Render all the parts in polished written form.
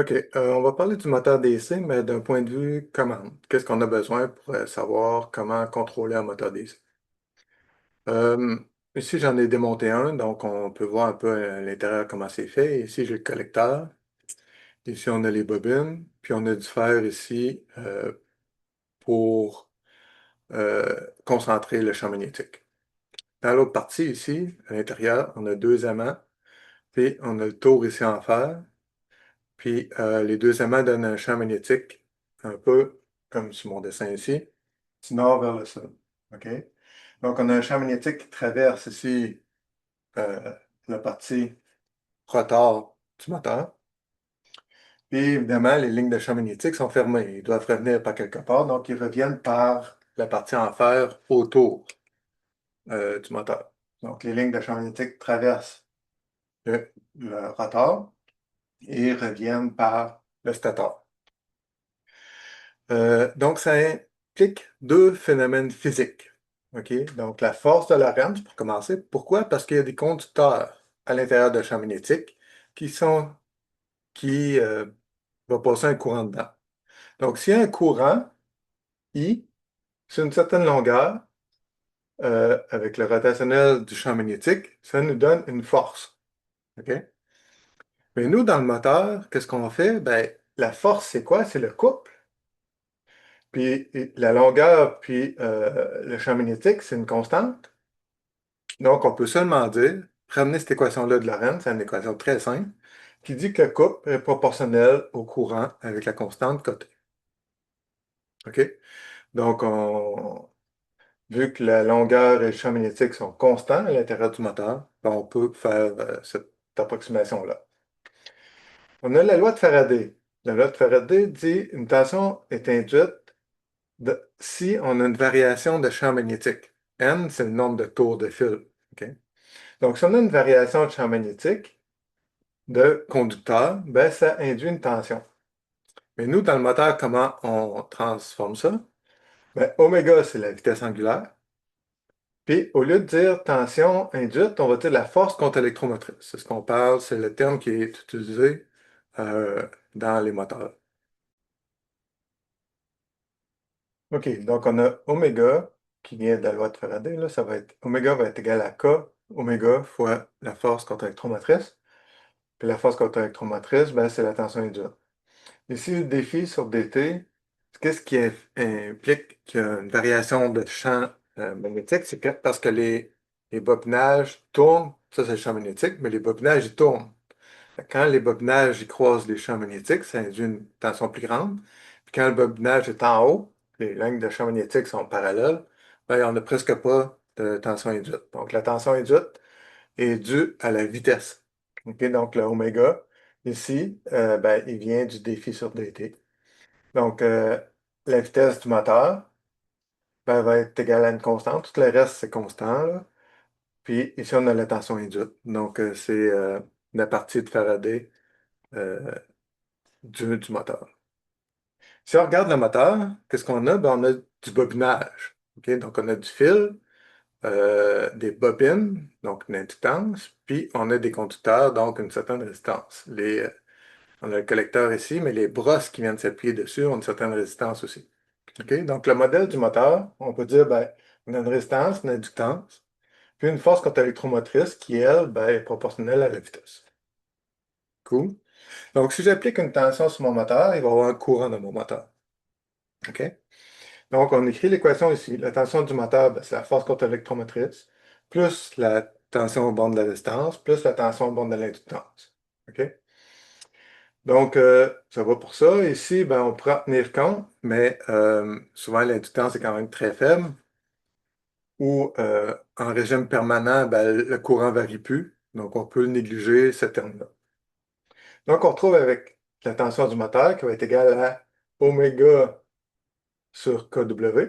OK, on va parler du moteur DC, mais d'un point de vue commande. Qu'est-ce qu'on a besoin pour savoir comment contrôler un moteur DC? Euh, Ici, j'en ai démonté un, donc on peut voir un peu à l'intérieur comment c'est fait. Ici, j'ai le collecteur. Ici, on a les bobines. Puis, on a du fer ici pour concentrer le champ magnétique. Dans l'autre partie, ici, à l'intérieur, on a deux aimants. Puis, on a le tour ici en fer. Puis les deux aimants donnent un champ magnétique, un peu comme sur mon dessin ici, du nord vers le sud. OK? Donc, on a un champ magnétique qui traverse ici euh, la partie rotor du moteur. Puis évidemment, les lignes de champ magnétique sont fermées. Ils doivent revenir par quelque part, donc ils reviennent par la partie en fer autour du moteur. Donc, les lignes de champ magnétique traversent le rotor et reviennent par le stator. Donc, ça implique deux phénomènes physiques. OK? Donc, la force de Lorentz, pour commencer. Pourquoi? Parce qu'il y a des conducteurs à l'intérieur de champ magnétique qui va passer un courant dedans. Donc, s'il y a un courant, I, sur une certaine longueur, avec le rotationnel du champ magnétique, ça nous donne une force. OK? Mais nous, dans le moteur, qu'est-ce qu'on fait? Ben, la force, c'est quoi? C'est le couple. Puis la longueur, puis le champ magnétique, c'est une constante. Donc, on peut seulement dire, ramener cette équation-là de Lorentz, c'est une équation très simple, qui dit que le couple est proportionnel au courant avec la constante côté. OK? Donc, vu que la longueur et le champ magnétique sont constants à l'intérieur du moteur, ben, on peut faire cette approximation-là. On a la loi de Faraday. La loi de Faraday dit une tension est induite si on a une variation de champ magnétique. N, c'est le nombre de tours de fil. OK? Donc, si on a une variation de champ magnétique de conducteur, ben, ça induit une tension. Mais nous, dans le moteur, comment on transforme ça? Ben, oméga, c'est la vitesse angulaire. Puis, au lieu de dire tension induite, on va dire la force contre-électromotrice. C'est ce qu'on parle, c'est le terme qui est utilisé euh, dans les moteurs. OK, donc on a oméga qui vient de la loi de Faraday, là, ça va être oméga va être égal à K oméga fois la force contre-électromotrice. Puis la force contre-électromotrice, ben, c'est la tension induite. Ici, le défi sur DT, qu'est-ce qui implique qu'il y a une variation de champ magnétique? C'est que parce que les bobinages tournent, ça c'est le champ magnétique, mais les bobinages, ils tournent. Quand les bobinages ils croisent les champs magnétiques, ça induit une tension plus grande. Puis quand le bobinage est en haut, les lignes de champ magnétique sont parallèles, ben, on n'a presque pas de tension induite. Donc la tension induite est due à la vitesse. OK? Donc le oméga, ici, ben, il vient du défi sur dt. Donc la vitesse du moteur ben, va être égale à une constante. Tout le reste, c'est constant, là. Puis ici, on a la tension induite. Donc c'est la partie de Faraday euh, du moteur. Si on regarde le moteur, qu'est-ce qu'on a? Ben, on a du bobinage. OK? Donc, on a du fil, des bobines, donc une inductance, puis on a des conducteurs, donc une certaine résistance. On a le collecteur ici, mais les brosses qui viennent s'appuyer dessus ont une certaine résistance aussi. OK? Donc, le modèle du moteur, on peut dire, ben, on a une résistance, une inductance, puis une force contre-électromotrice qui, elle, ben, est proportionnelle à la vitesse. Cool. Donc, si j'applique une tension sur mon moteur, il va y avoir un courant dans mon moteur. OK? Donc, on écrit l'équation ici. La tension du moteur, ben, c'est la force contre l'électromotrice, plus la tension au bord de la résistance, plus la tension au bord de l'inductance. OK? Donc, ça va pour ça. Ici, ben, on pourra en tenir compte, mais souvent l'inductance est quand même très faible. Ou en régime permanent, ben, le courant ne varie plus. Donc, on peut négliger ce terme-là. Donc, on retrouve avec la tension du moteur qui va être égale à oméga sur kW,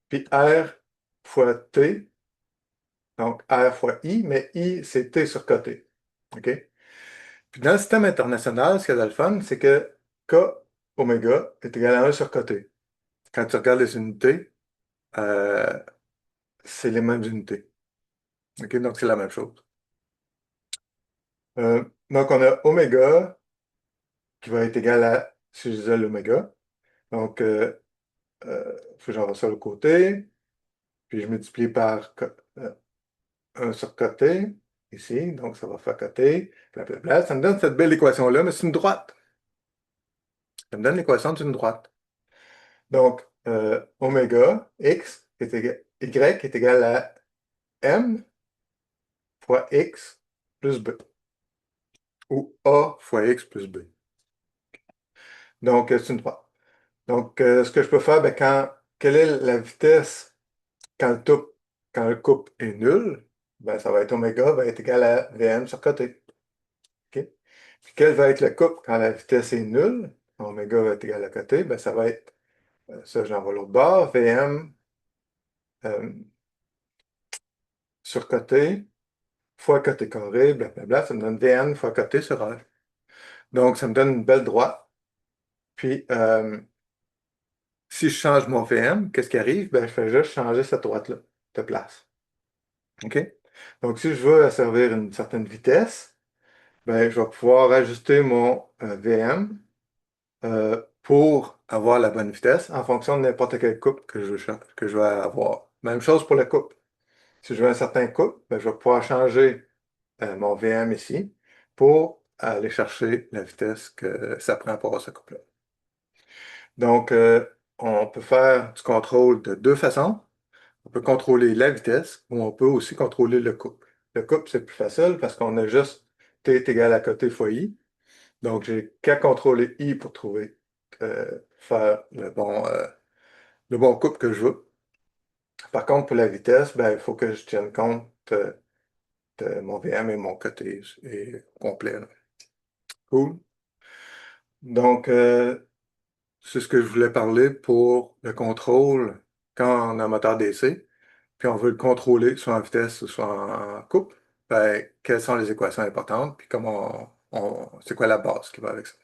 puis R fois T. Donc, R fois I, mais I, c'est T sur côté. OK? Puis dans le système international, ce qu'il y a de le fun, c'est que K oméga est égal à 1 sur côté. Quand tu regardes les unités, euh, c'est les mêmes unités. OK? Donc, c'est la même chose. Donc, on a oméga qui va être égal à, si j'isole l'oméga. Donc, faut que j'envoie ça de l'autre côté, puis je multiplie par 1 sur côté, ici, donc ça va faire côté, blablabla. Ça me donne cette belle équation-là, mais c'est une droite. Ça me donne l'équation d'une droite. Donc, oméga x y est égal à m fois x plus b, ou a fois x plus b. Donc, c'est une droite. Donc, ce que je peux faire, ben, quelle est la vitesse quand le couple est nul? Ben, ça va être oméga va être égal à Vm sur côté. OK? Puis quel va être le couple quand la vitesse est nulle? Oméga va être égal à côté, ben, ça va être, ça j'en vais l'autre bord, Vm euh, sur côté fois côté carré, blablabla, ça me donne Vn fois côté sur H. Donc, ça me donne une belle droite. Puis, si je change mon Vm, qu'est-ce qui arrive? Ben, je fais juste changer cette droite-là de place. OK? Donc, si je veux asservir une certaine vitesse, ben, je vais pouvoir ajuster mon VM pour avoir la bonne vitesse en fonction de n'importe quelle coupe que je veux avoir. Même chose pour la coupe. Si je veux un certain coupe, ben, je vais pouvoir changer mon VM ici pour aller chercher la vitesse que ça prend pour avoir ce couple-là. Donc, on peut faire du contrôle de deux façons. On peut contrôler la vitesse ou on peut aussi contrôler le couple. Le couple, c'est plus facile parce qu'on a juste t est égal à côté fois i. Donc, j'ai qu'à contrôler i pour faire le bon couple que je veux. Par contre, pour la vitesse, ben, il faut que je tienne compte de mon VM et mon côté complet, là. Cool. Donc, c'est ce que je voulais parler pour le contrôle quand on a un moteur DC, puis on veut le contrôler soit en vitesse ou soit en couple. Ben, quelles sont les équations importantes, puis c'est quoi la base qui va avec ça.